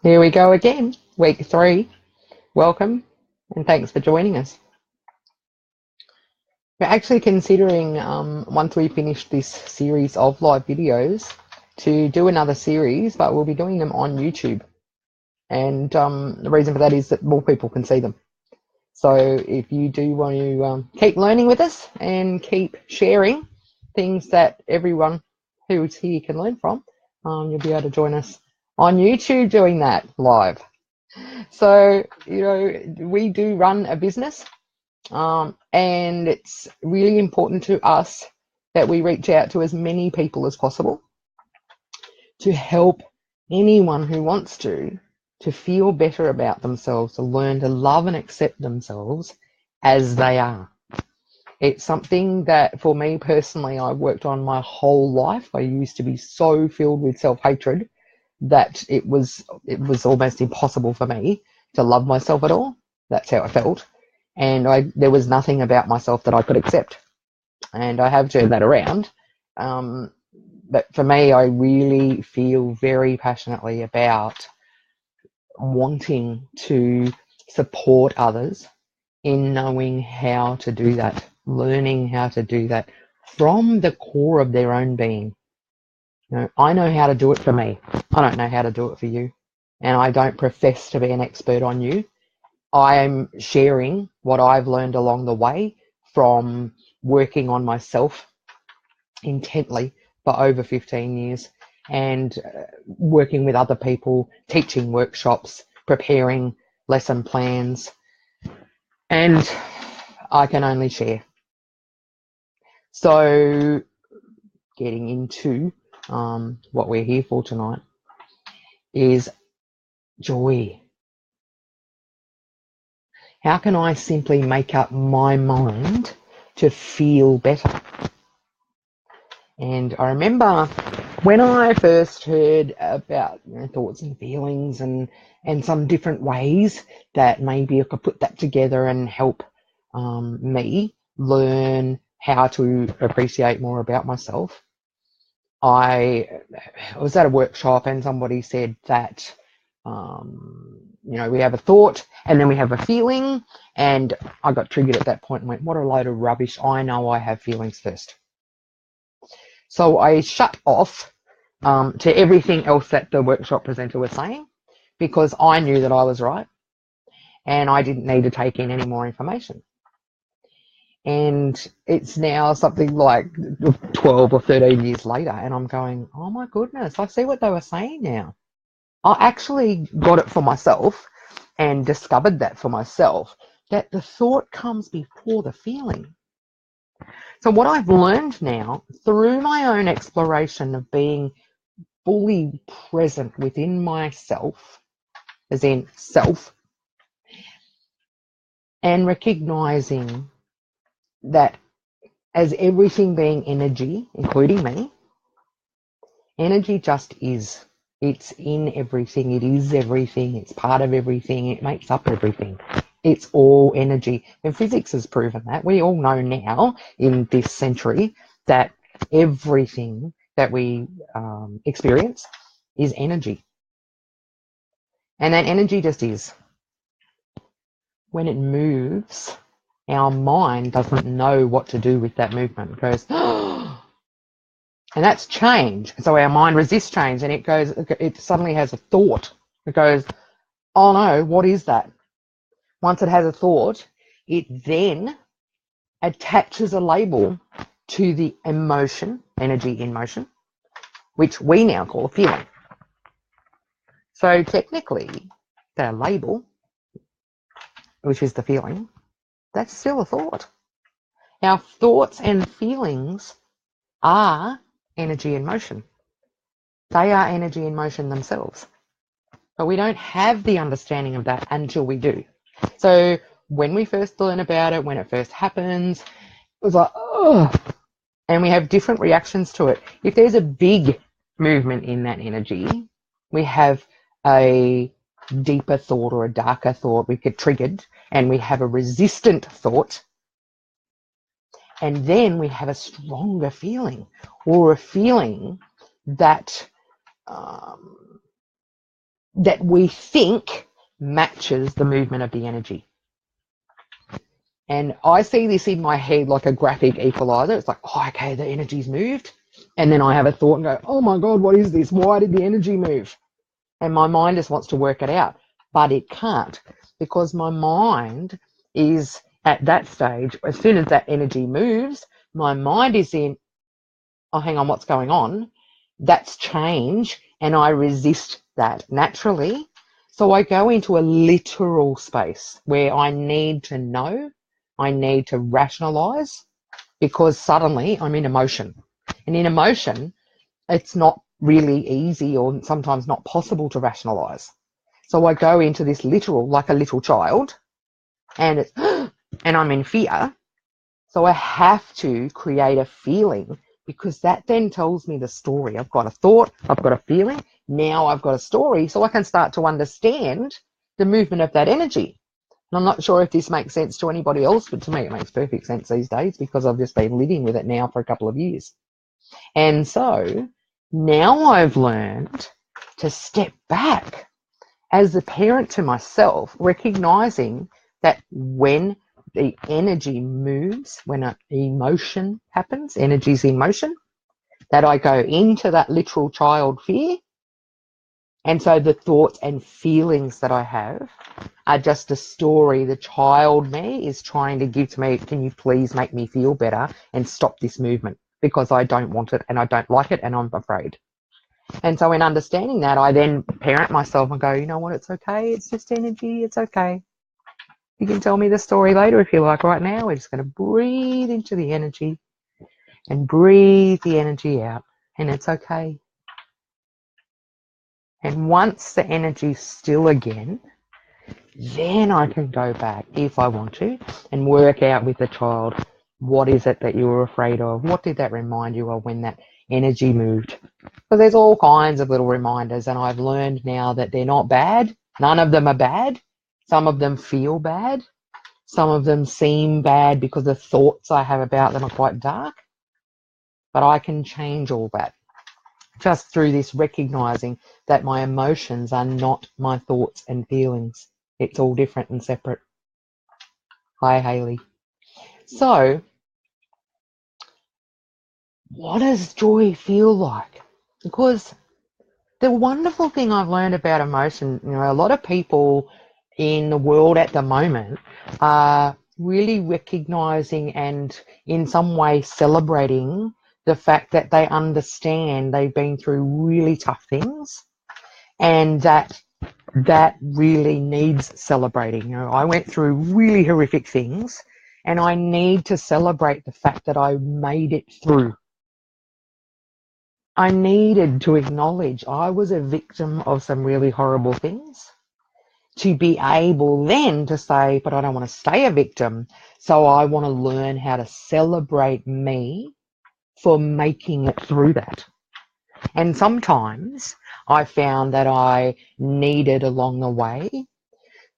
Here we go again, week 3. Welcome and thanks for joining us. We're actually considering, once we finish this series of live videos, to do another series, but we'll be doing them on YouTube. And the reason for that is that more people can see them. So if you do want to keep learning with us and keep sharing things that everyone who's here can learn from, you'll be able to join us on YouTube doing that live. So, we do run a business, and it's really important to us that we reach out to as many people as possible to help anyone who wants to feel better about themselves, to learn to love and accept themselves as they are. It's something that, for me personally, I've worked on my whole life. I used to be so filled with self-hatred that it was almost impossible for me to love myself at all. That's how I felt. And there was nothing about myself that I could accept. And I have turned that around. But for me, I really feel very passionately about wanting to support others in knowing how to do that, learning how to do that from the core of their own being. I know how to do it for me. I don't know how to do it for you. And I don't profess to be an expert on you. I'm sharing what I've learned along the way from working on myself intently for over 15 years and working with other people, teaching workshops, preparing lesson plans. And I can only share. So getting into what we're here for tonight is joy. How can I simply make up my mind to feel better? And I remember when I first heard about thoughts and feelings and some different ways that maybe I could put that together and help me learn how to appreciate more about myself. I was at a workshop and somebody said that, we have a thought and then we have a feeling, and I got triggered at that point and went, what a load of rubbish. I know I have feelings first. So I shut off to everything else that the workshop presenter was saying, because I knew that I was right and I didn't need to take in any more information. And it's now something like 12 or 13 years later, and I'm going, oh my goodness, I see what they were saying now. I actually got it for myself and discovered that for myself, that the thought comes before the feeling. So what I've learned now through my own exploration of being fully present within myself, as in self, and recognizing that as everything being energy, including me, energy just is. It's in everything. It is everything. It's part of everything. It makes up everything. It's all energy. And physics has proven that. We all know now in this century that everything that we experience is energy. And that energy just is. When it moves, our mind doesn't know what to do with that movement. It goes, oh, and that's change. So our mind resists change, and it suddenly has a thought. It goes, oh no, what is that? Once it has a thought, it then attaches a label to the emotion, energy in motion, which we now call a feeling. So technically, the label, which is the feeling, that's still a thought. Our thoughts and feelings are energy in motion. They are energy in motion themselves. But we don't have the understanding of that until we do. So when we first learn about it, when it first happens, it was like, oh, and we have different reactions to it. If there's a big movement in that energy, we have a deeper thought or a darker thought. We get triggered, and we have a resistant thought. And then we have a stronger feeling, or a feeling that that we think matches the movement of the energy. And I see this in my head like a graphic equalizer. It's like, oh, okay, the energy's moved. And then I have a thought and go, oh my God, what is this? Why did the energy move? And my mind just wants to work it out, but it can't, because my mind is at that stage. As soon as that energy moves, my mind is in, oh, hang on, what's going on? That's change, and I resist that naturally. So I go into a literal space where I need to know, I need to rationalize, because suddenly I'm in emotion. And in emotion, it's not really easy or sometimes not possible to rationalize. So I go into this literal, like a little child, and it's, and I'm in fear. So I have to create a feeling, because that then tells me the story. I've got a thought, I've got a feeling, now I've got a story, so I can start to understand the movement of that energy. And I'm not sure if this makes sense to anybody else, but to me it makes perfect sense these days, because I've just been living with it now for a couple of years. And so now I've learned to step back as a parent to myself, recognizing that when the energy moves, when an emotion happens, energy's emotion, that I go into that literal child fear. And so the thoughts and feelings that I have are just a story the child me is trying to give to me. Can you please make me feel better and stop this movement? Because I don't want it and I don't like it and I'm afraid. And so in understanding that, I then parent myself and go, you know what, it's okay. It's just energy. It's okay. You can tell me the story later if you like. Right now, we're just going to breathe into the energy and breathe the energy out. And it's okay. And once the energy's still again, then I can go back, if I want to, and work out with the child, what is it that you were afraid of? What did that remind you of when that energy moved? Because there's all kinds of little reminders, and I've learned now that they're not bad. None of them are bad. Some of them feel bad. Some of them seem bad because the thoughts I have about them are quite dark. But I can change all that just through this recognizing that my emotions are not my thoughts and feelings. It's all different and separate. Hi, Hayley. So, what does joy feel like? Because the wonderful thing I've learned about emotion, a lot of people in the world at the moment are really recognizing and in some way celebrating the fact that they understand they've been through really tough things, and that really needs celebrating. I went through really horrific things, and I need to celebrate the fact that I made it through. I needed to acknowledge I was a victim of some really horrible things, to be able then to say, but I don't want to stay a victim, so I want to learn how to celebrate me for making it through that. And sometimes I found that I needed along the way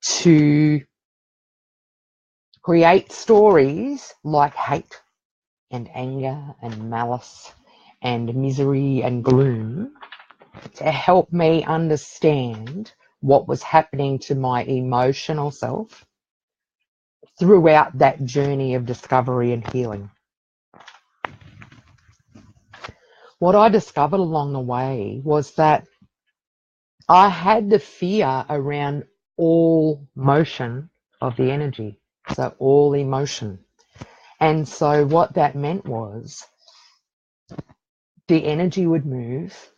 to create stories like hate and anger and malice and misery and gloom to help me understand what was happening to my emotional self throughout that journey of discovery and healing. What I discovered along the way was that I had the fear around all motion of the energy, so all emotion. And so what that meant was the energy would move,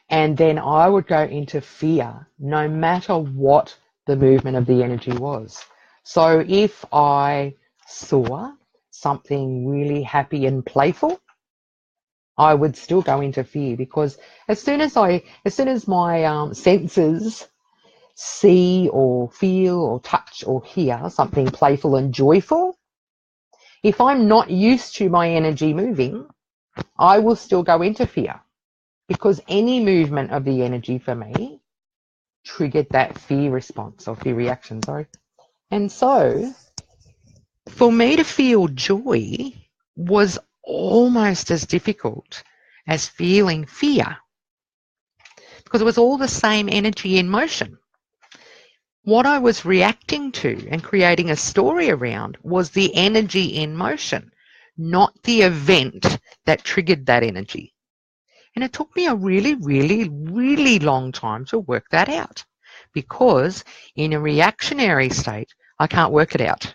and then I would go into fear no matter what the movement of the energy was. So if I saw something really happy and playful, I would still go into fear, because as soon as my senses see or feel or touch or hear something playful and joyful, if I'm not used to my energy moving, I will still go into fear, because any movement of the energy for me triggered that fear response or fear reaction, sorry. And so for me to feel joy was almost as difficult as feeling fear, because it was all the same energy in motion. What I was reacting to and creating a story around was the energy in motion, not the event that triggered that energy. And it took me a really, really, really long time to work that out, because in a reactionary state, I can't work it out.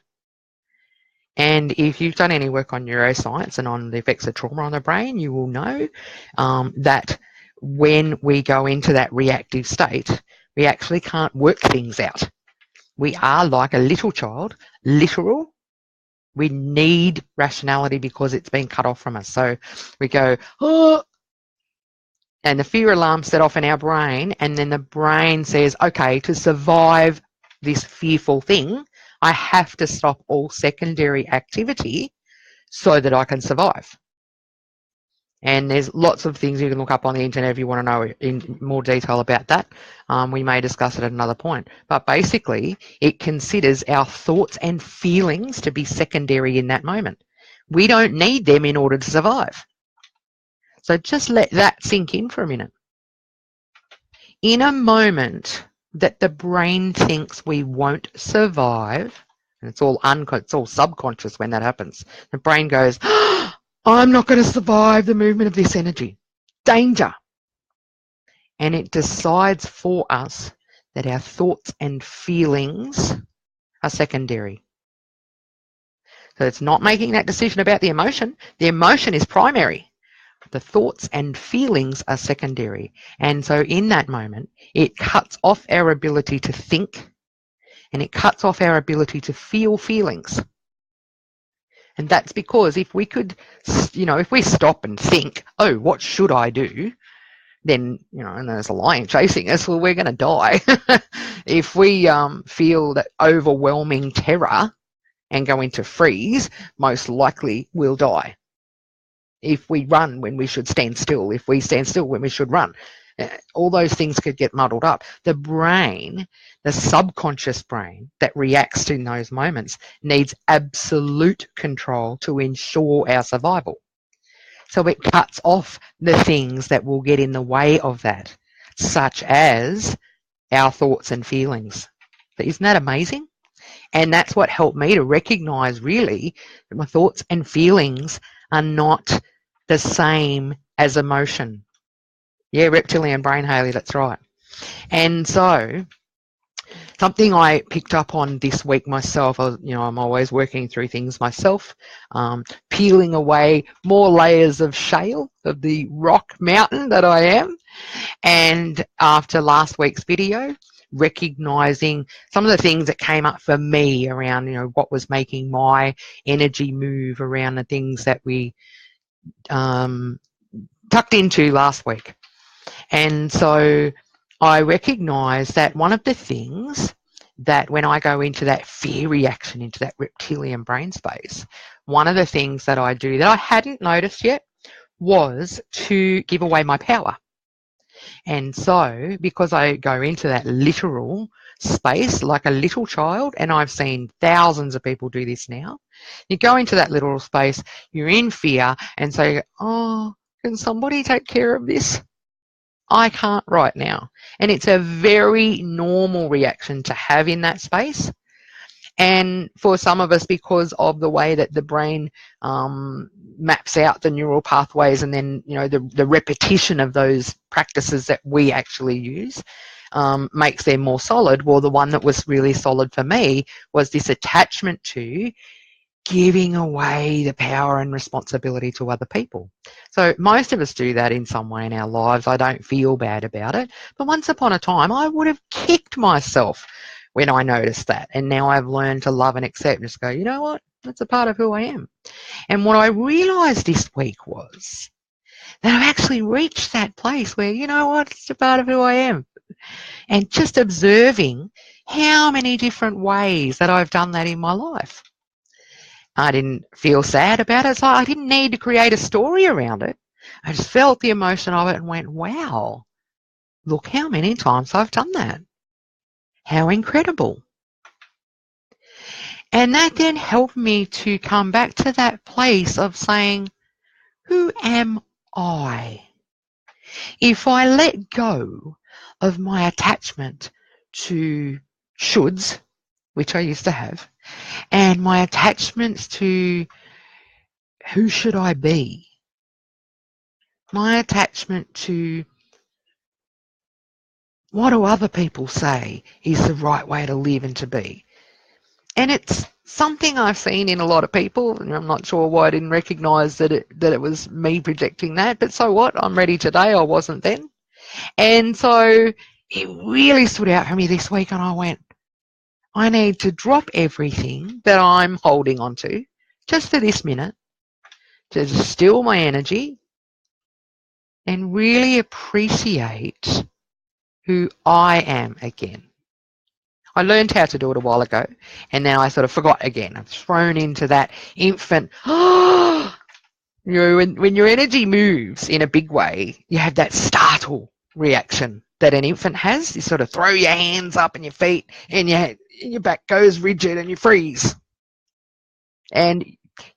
And if you've done any work on neuroscience and on the effects of trauma on the brain, you will know that when we go into that reactive state, we actually can't work things out. We are like a little child, literal. We need rationality because it's been cut off from us. So we go, oh, and the fear alarm set off in our brain, and then the brain says, okay, to survive this fearful thing, I have to stop all secondary activity so that I can survive. And there's lots of things you can look up on the internet if you want to know in more detail about that. We may discuss it at another point. But basically, it considers our thoughts and feelings to be secondary in that moment. We don't need them in order to survive. So just let that sink in for a minute. In a moment that the brain thinks we won't survive, and it's all subconscious when that happens, the brain goes, oh, I'm not going to survive the movement of this energy. Danger. And it decides for us that our thoughts and feelings are secondary. So it's not making that decision about the emotion. The emotion is primary. The thoughts and feelings are secondary. And so in that moment, it cuts off our ability to think, and it cuts off our ability to feel feelings. And that's because if we could, if we stop and think, oh, what should I do? Then, and there's a lion chasing us, well, we're going to die. If we feel that overwhelming terror and go into freeze, most likely we'll die. If we run when we should stand still, if we stand still when we should run, all those things could get muddled up. The brain, the subconscious brain that reacts to those moments, needs absolute control to ensure our survival. So it cuts off the things that will get in the way of that, such as our thoughts and feelings. Isn't that amazing? And that's what helped me to recognize really that my thoughts and feelings are not the same as emotion. Yeah, reptilian brain, Hayley, that's right. And so something I picked up on this week myself, I'm always working through things myself, peeling away more layers of shale of the rock mountain that I am. And after last week's video, recognizing some of the things that came up for me around, what was making my energy move around the things that we tucked into last week. And so I recognize that one of the things that when I go into that fear reaction, into that reptilian brain space, one of the things that I do that I hadn't noticed yet was to give away my power. And so because I go into that literal space like a little child, and I've seen thousands of people do this now, you go into that literal space, you're in fear, and so you go, oh, can somebody take care of this? I can't right now. And it's a very normal reaction to have in that space. And for some of us, because of the way that the brain maps out the neural pathways, and then the repetition of those practices that we actually use makes them more solid. Well, the one that was really solid for me was this attachment to giving away the power and responsibility to other people. So most of us do that in some way in our lives. I don't feel bad about it. But once upon a time, I would have kicked myself when I noticed that. And now I've learned to love and accept and just go, you know what? That's a part of who I am. And what I realized this week was that I've actually reached that place where, you know what? It's a part of who I am. And just observing how many different ways that I've done that in my life. I didn't feel sad about it, so I didn't need to create a story around it. I just felt the emotion of it and went, wow, look how many times I've done that. How incredible. And that then helped me to come back to that place of saying, who am I? If I let go of my attachment to shoulds, which I used to have, and my attachments to who should I be, my attachment to what do other people say is the right way to live and to be. And it's something I've seen in a lot of people, and I'm not sure why I didn't recognise that it was me projecting that, but so what? I'm ready today, I wasn't then. And so it really stood out for me this week, and I went, I need to drop everything that I'm holding on to just for this minute to distill my energy and really appreciate who I am again. I learned how to do it a while ago, and now I sort of forgot again. I'm thrown into that infant, when your energy moves in a big way, you have that startle reaction that an infant has. You sort of throw your hands up and your feet, and your back goes rigid and you freeze. And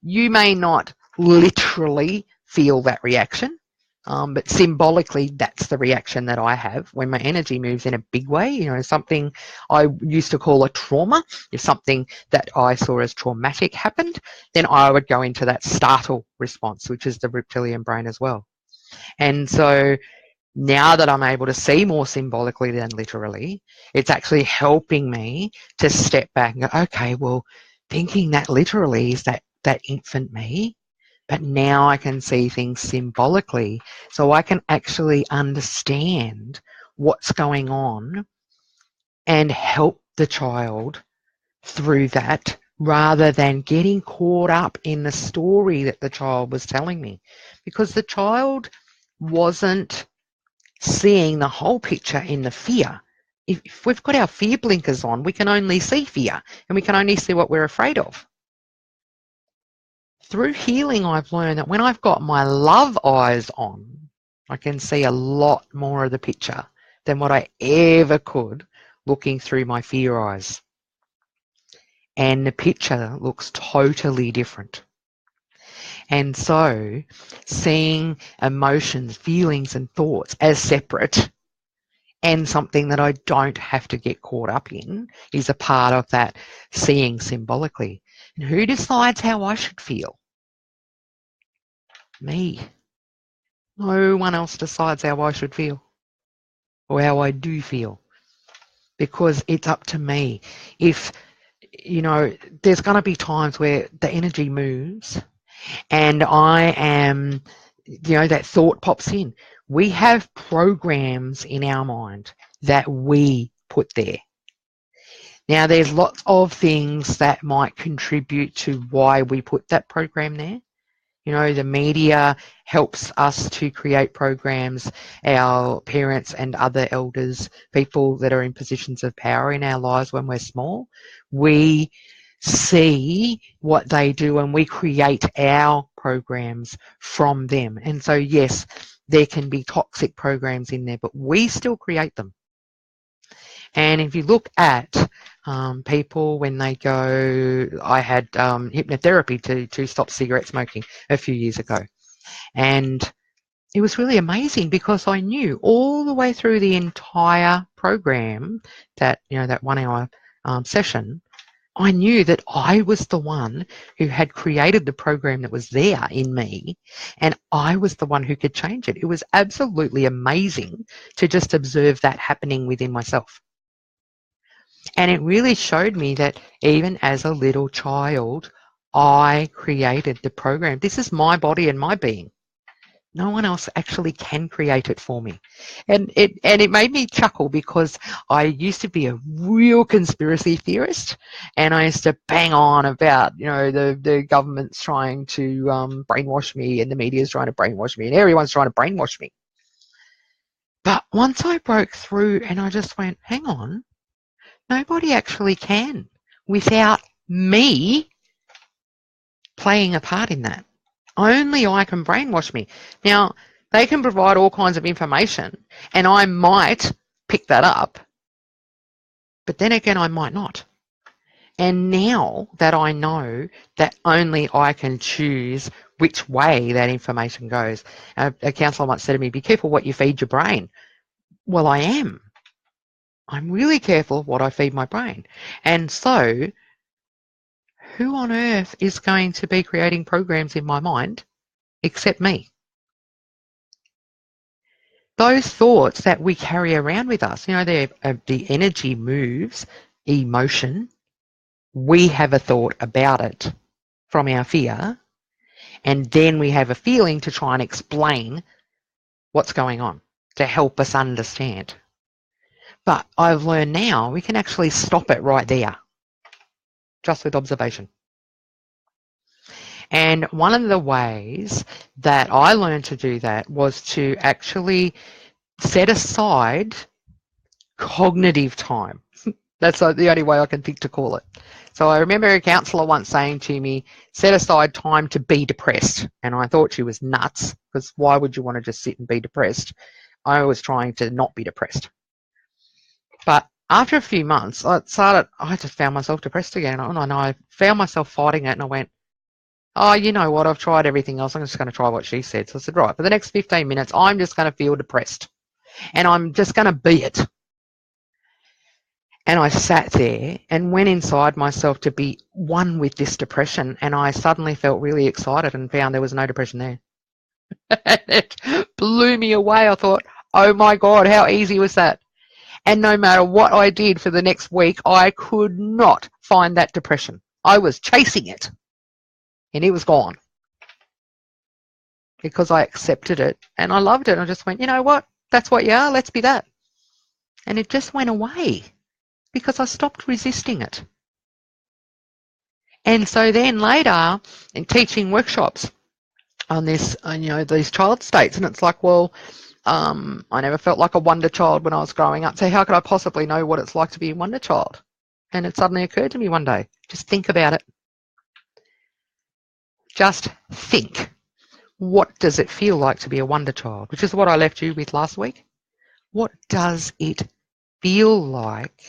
you may not literally feel that reaction, but symbolically, that's the reaction that I have when my energy moves in a big way. Something I used to call a trauma. If something that I saw as traumatic happened, then I would go into that startle response, which is the reptilian brain as well. And so now that I'm able to see more symbolically than literally, it's actually helping me to step back and go, okay, well, thinking that literally is that infant me. But now I can see things symbolically, so I can actually understand what's going on and help the child through that, rather than getting caught up in the story that the child was telling me. Because the child wasn't seeing the whole picture in the fear. If we've got our fear blinkers on, we can only see fear, and we can only see what we're afraid of. Through healing, I've learned that when I've got my love eyes on, I can see a lot more of the picture than what I ever could looking through my fear eyes. And the picture looks totally different. And so seeing emotions, feelings, and thoughts as separate and something that I don't have to get caught up in is a part of that seeing symbolically. And who decides how I should feel? Me. No one else decides how I should feel or how I do feel, because it's up to me. If, there's going to be times where the energy moves and I am, that thought pops in. We have programs in our mind that we put there. Now, there's lots of things that might contribute to why we put that program there. The media helps us to create programs. Our parents and other elders, people that are in positions of power in our lives when we're small, we see what they do and we create our programs from them. And so, yes, there can be toxic programs in there, but we still create them. And if you look at people when they go, I had hypnotherapy to stop cigarette smoking a few years ago. And it was really amazing because I knew all the way through the entire program, that 1 hour session, I knew that I was the one who had created the program that was there in me, and I was the one who could change it. It was absolutely amazing to just observe that happening within myself. And it really showed me that even as a little child, I created the program. This is my body and my being. No one else actually can create it for me. And it made me chuckle because I used to be a real conspiracy theorist, and I used to bang on about, the government's trying to brainwash me, and the media's trying to brainwash me, and everyone's trying to brainwash me. But once I broke through and I just went, hang on, nobody actually can without me playing a part in that. Only I can brainwash me. Now, they can provide all kinds of information, and I might pick that up, but then again, I might not. And now that I know that only I can choose which way that information goes, a counsellor once said to me, be careful what you feed your brain. Well, I am. I'm really careful of what I feed my brain. And so, who on earth is going to be creating programs in my mind except me? Those thoughts that we carry around with us, the energy moves, emotion. We have a thought about it from our fear, and then we have a feeling to try and explain what's going on to help us understand. But I've learned now we can actually stop it right there, just with observation. And one of the ways that I learned to do that was to actually set aside cognitive time. That's the only way I can think to call it. So I remember a counsellor once saying to me, set aside time to be depressed. And I thought she was nuts, because why would you want to just sit and be depressed? I was trying to not be depressed. But after a few months, I just found myself depressed again. And I found myself fighting it, and I went, oh, you know what, I've tried everything else. I'm just going to try what she said. So I said, right, for the next 15 minutes, I'm just going to feel depressed. And I'm just going to be it. And I sat there and went inside myself to be one with this depression. And I suddenly felt really excited and found there was no depression there. It blew me away. I thought, oh my God, how easy was that? And no matter what I did for the next week, I could not find that depression. I was chasing it. And it was gone. Because I accepted it and I loved it. I just went, you know what? That's what you are. Let's be that. And it just went away because I stopped resisting it. And so then later in teaching workshops on this, these child states, and it's like, well, I never felt like a wonder child when I was growing up. So how could I possibly know what it's like to be a wonder child? And it suddenly occurred to me one day, just think about it. Just think. What does it feel like to be a wonder child? Which is what I left you with last week. What does it feel like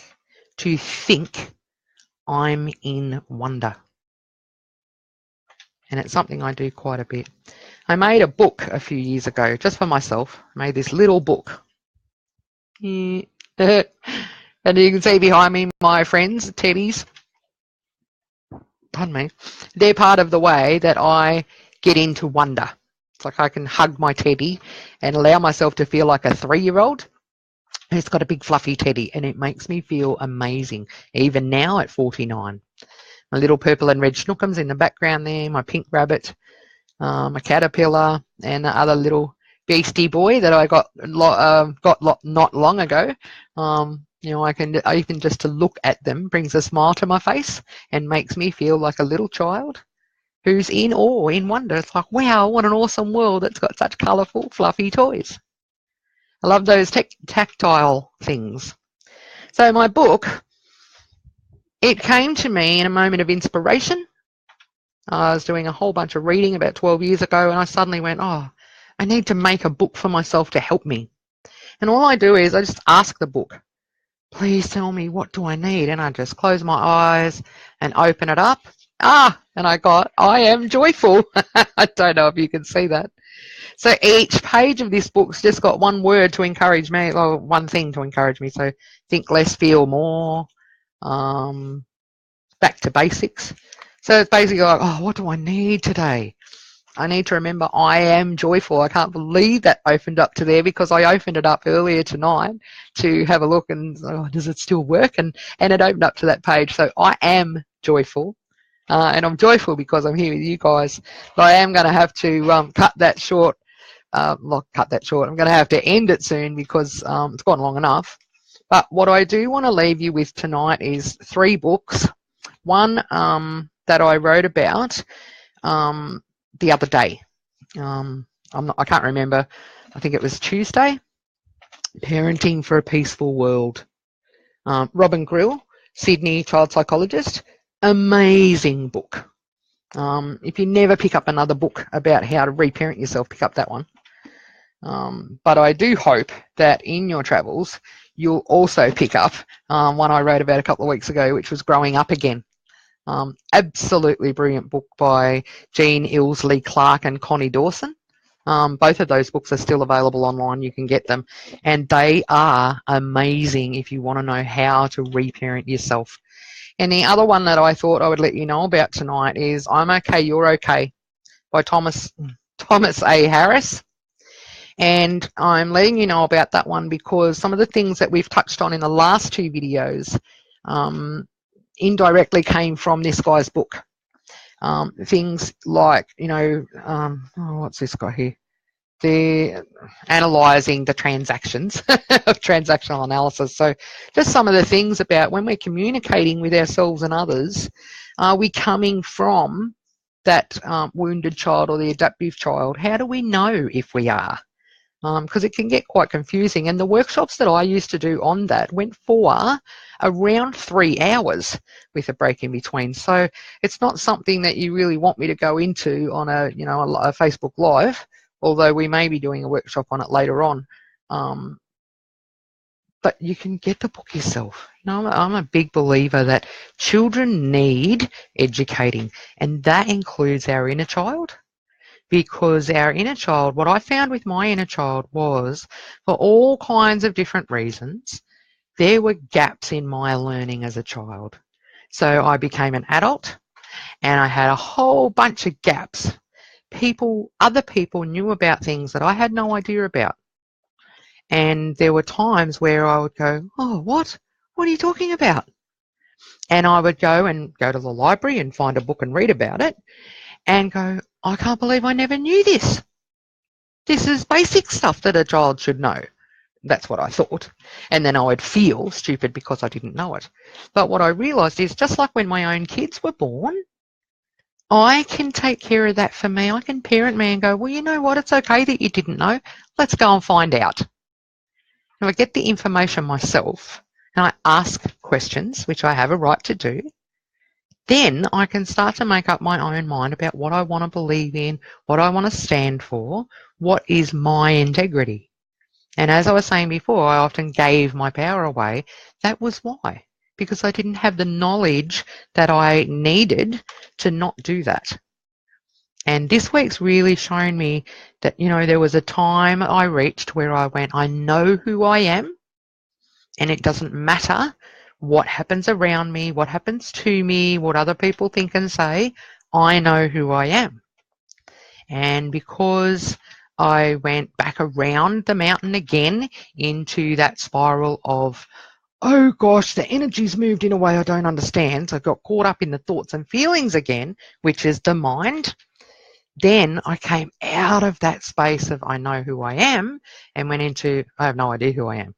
to think I'm in wonder? And it's something I do quite a bit. I made a book a few years ago just for myself. I made this little book. And you can see behind me my friends, teddies. Pardon me. They're part of the way that I get into wonder. It's like I can hug my teddy and allow myself to feel like a 3-year-old. And it's got a big fluffy teddy and it makes me feel amazing, even now at 49. My little purple and red schnookums in the background there, my pink rabbit, my caterpillar, and the other little beastie boy that I got not long ago. I can even just to look at them brings a smile to my face and makes me feel like a little child who's in awe, in wonder. It's like, wow, what an awesome world that's got such colourful, fluffy toys. I love those tactile things. So my book, it came to me in a moment of inspiration. I was doing a whole bunch of reading about 12 years ago, and I suddenly went, oh, I need to make a book for myself to help me. And all I do is I just ask the book, please tell me, what do I need? And I just close my eyes and open it up. And I am joyful. I don't know if you can see that. So each page of this book's just got one word to encourage me, or one thing to encourage me. So think less, feel more, back to basics. So it's basically like, oh, what do I need today? I need to remember I am joyful. I can't believe that opened up to there because I opened it up earlier tonight to have a look and, does it still work? And it opened up to that page. So I am joyful. And I'm joyful because I'm here with you guys. But I am going to have to cut that short. Not cut that short. I'm going to have to end it soon because it's gone long enough. But what I do want to leave you with tonight is 3 books. One that I wrote about the other day. I can't remember. I think it was Tuesday. Parenting for a Peaceful World. Robin Grill, Sydney child psychologist. Amazing book. If you never pick up another book about how to reparent yourself, pick up that one. But I do hope that in your travels, you'll also pick up one I wrote about a couple of weeks ago, which was Growing Up Again. Absolutely brilliant book by Jean Ilsley Clark and Connie Dawson. Both of those books are still available online. You can get them, and they are amazing if you want to know how to reparent yourself. And the other one that I thought I would let you know about tonight is I'm Okay, You're Okay by Thomas A. Harris. And I'm letting you know about that one because some of the things that we've touched on in the last two videos indirectly came from this guy's book. Things like, what's this guy here? They're analysing the transactions of transactional analysis. So just some of the things about when we're communicating with ourselves and others, are we coming from that wounded child or the adaptive child? How do we know if we are? Because it can get quite confusing. And the workshops that I used to do on that went for around 3 hours with a break in between. So it's not something that you really want me to go into on a Facebook Live, although we may be doing a workshop on it later on. But you can get the book yourself. I'm a big believer that children need educating, and that includes our inner child. Because our inner child, what I found with my inner child was, for all kinds of different reasons, there were gaps in my learning as a child. So I became an adult and I had a whole bunch of gaps. Other people knew about things that I had no idea about. And there were times where I would go, oh, what? What are you talking about? And I would go to the library and find a book and read about it and go, I can't believe I never knew this. This is basic stuff that a child should know. That's what I thought. And then I would feel stupid because I didn't know it. But what I realised is, just like when my own kids were born, I can take care of that for me. I can parent me and go, well, you know what? It's okay that you didn't know. Let's go and find out. If I get the information myself and I ask questions, which I have a right to do, then I can start to make up my own mind about what I want to believe in, what I want to stand for, what is my integrity. And as I was saying before, I often gave my power away. That was why, because I didn't have the knowledge that I needed to not do that. And this week's really shown me that, there was a time I reached where I went, I know who I am, and it doesn't matter what happens around me, what happens to me, what other people think and say. I know who I am. And because I went back around the mountain again into that spiral of, oh gosh, the energy's moved in a way I don't understand. So I got caught up in the thoughts and feelings again, which is the mind. Then I came out of that space of I know who I am and went into I have no idea who I am.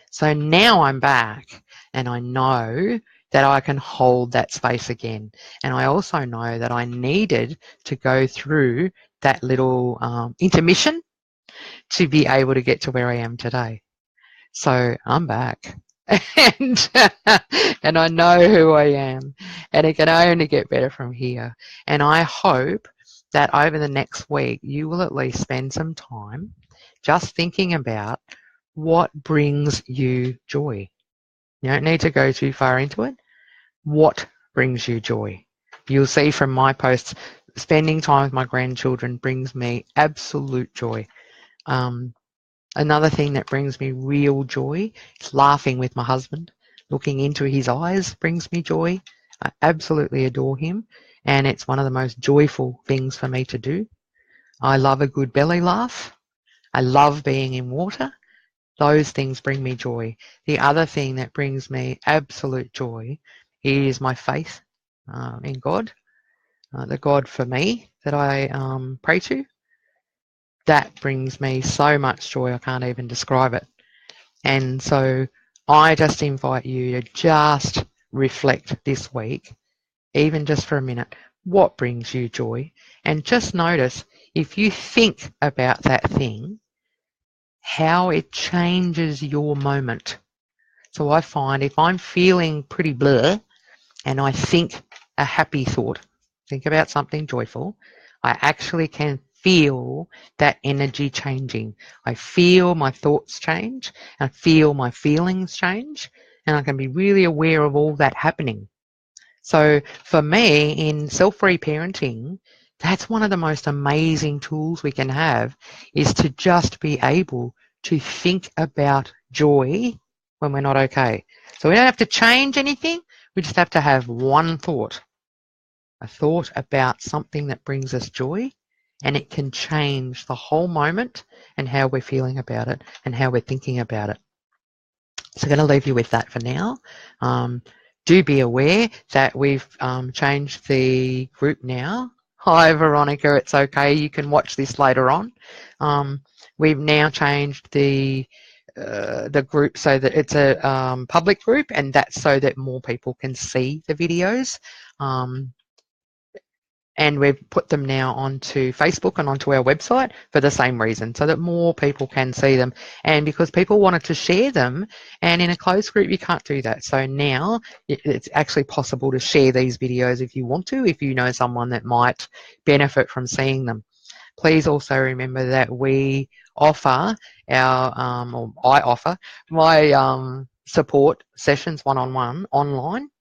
So now I'm back and I know that I can hold that space again. And I also know that I needed to go through that little intermission to be able to get to where I am today. So I'm back. And I know who I am, and it can only get better from here. And I hope that over the next week you will at least spend some time just thinking about what brings you joy. You don't need to go too far into it. What brings you joy? You'll see from my posts, spending time with my grandchildren brings me absolute joy. Another thing that brings me real joy is laughing with my husband. Looking into his eyes brings me joy. I absolutely adore him, and it's one of the most joyful things for me to do. I love a good belly laugh. I love being in water. Those things bring me joy. The other thing that brings me absolute joy is my faith in God, the God for me that I pray to. That brings me so much joy I can't even describe it. And so I just invite you to just reflect this week, even just for a minute, what brings you joy, and just notice if you think about that thing, how it changes your moment. So I find if I'm feeling pretty blur and I think a happy thought, think about something joyful, I actually can feel that energy changing. I feel my thoughts change, I feel my feelings change, and I can be really aware of all that happening. So for me, in self-reparenting, That's one of the most amazing tools we can have, is to just be able to think about joy when we're not okay. So we don't have to change anything. We just have to have one thought, a thought about something that brings us joy, and it can change the whole moment and how we're feeling about it and how we're thinking about it. So I'm going to leave you with that for now. Do be aware that we've changed the group now. Hi, Veronica. It's okay. You can watch this later on. We've now changed the group so that it's a public group, and that's so that more people can see the videos. And we've put them now onto Facebook and onto our website for the same reason, so that more people can see them. And because people wanted to share them, and in a closed group you can't do that. So now it's actually possible to share these videos if you want to, if you know someone that might benefit from seeing them. Please also remember that we offer our, or I offer my support sessions one-on-one online.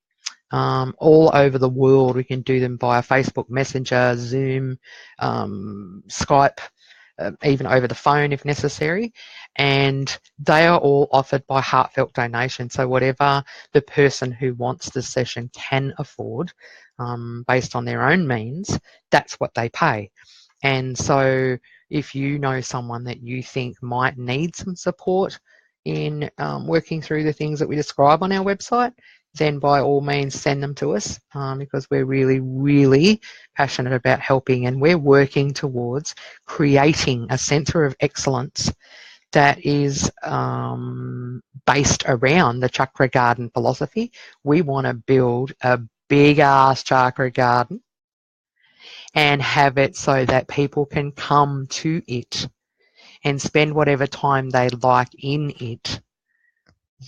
All over the world. We can do them via Facebook Messenger, Zoom, Skype, even over the phone if necessary, and they are all offered by heartfelt donation. So whatever the person who wants the session can afford, based on their own means, that's what they pay. And so if you know someone that you think might need some support in working through the things that we describe on our website, then by all means send them to us, because we're really, really passionate about helping, and we're working towards creating a centre of excellence that is based around the chakra garden philosophy. We want to build a big ass chakra garden and have it so that people can come to it and spend whatever time they like in it,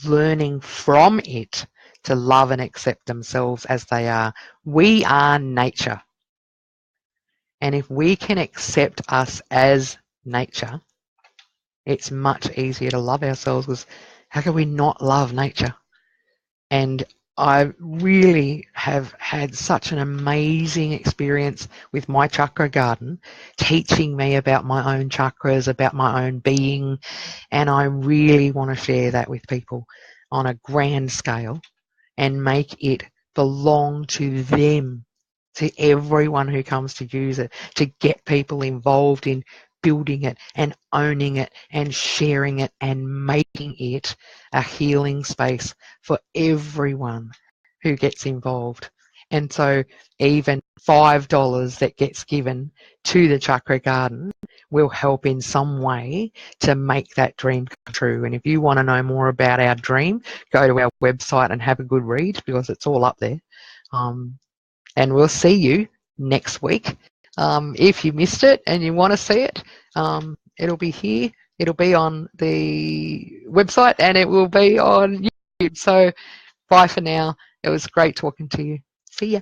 learning from it to love and accept themselves as they are. We are nature. And if we can accept us as nature, it's much easier to love ourselves, because how can we not love nature? And I really have had such an amazing experience with my chakra garden, teaching me about my own chakras, about my own being, and I really want to share that with people on a grand scale and make it belong to them, to everyone who comes to use it, to get people involved in building it and owning it and sharing it and making it a healing space for everyone who gets involved. And so even $5 that gets given to the chakra garden will help in some way to make that dream come true. And if you want to know more about our dream, go to our website and have a good read, because it's all up there. And we'll see you next week. If you missed it and you want to see it, it'll be here. It'll be on the website and it will be on YouTube. So bye for now. It was great talking to you. See ya.